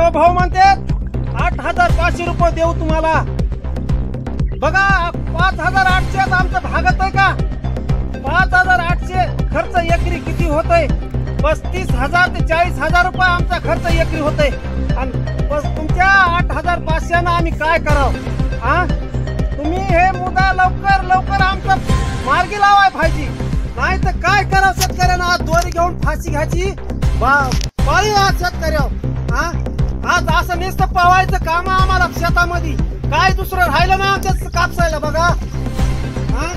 सर्व भाऊ म्हणतात 8,500 रुपये देऊ तुम्हाला। बघा 5,800 आमचं भागत आहे का? 5,800 खर्च एकरी किती होतय? 35,000 ते 40,000 रुपये आमचा खर्च एकरी होतय आणि बस तुमच्या 8,500 ना आम्ही काय करावं? हा तुम्ही हे मुद्दा लवकर लवकर आमचा मार्गी लावाय पाहिजे, नाही तर काय करावं? शेतकऱ्यांना दोरी घेऊन फाशी घ्यायची पाळी आज शेतकऱ्यावर। हा आज असं नुसतं पवायचं काम आम्हाला शेतामध्ये, काय दुसरं राहिलं ना आमच्या कापसायला। बघा हा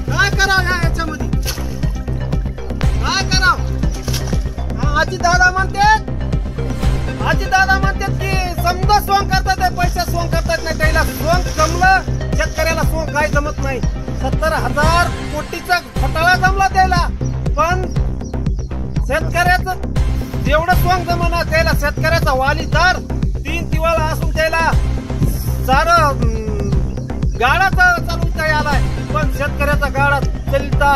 काय करावं याच्यामध्ये, काय करावं? आजी दादा म्हणतात की समजा सोंग करतात पैसा सोंग करतात नाही, त्याला सोंग जमलं शेतकऱ्याला सोंग काय जमत नाही। 70,000 कोटीचा घोटाळा जमला त्याला, पण शेतकऱ्याचं जेवढं सोंग जमना त्याला शेतकऱ्याचा वालीदार 3 दिवाळा असून त्याला सारं गाडा चालवता आलाय, पण शेतकऱ्याचा गाडा चलता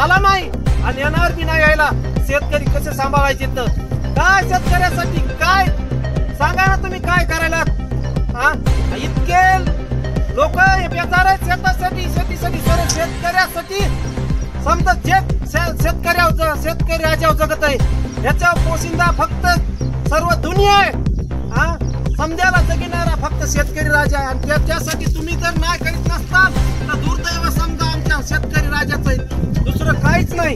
आला नाही आणि येणार बी नाही यायला। शेतकरी कसे सांभाळायचे तर काय? शेतकऱ्यासाठी काय सांगा ना तुम्ही, काय करायला? हा इतके लोक बेजार आहेत शेतीसाठी शेतकऱ्यासाठी समजा शेतकरी राजावर जगत आहे, ह्याच्यावर पोशिंदा फक्त सर्व दुनिया आहे। हा समजायला जगिणारा फक्त शेतकरी राजा आहे आणि त्याच्यासाठी तुम्ही जर नाही करीत नसताल तर दुर्दैव समजा आमच्या शेतकरी राजाचं आहे, दुसरं काहीच नाही।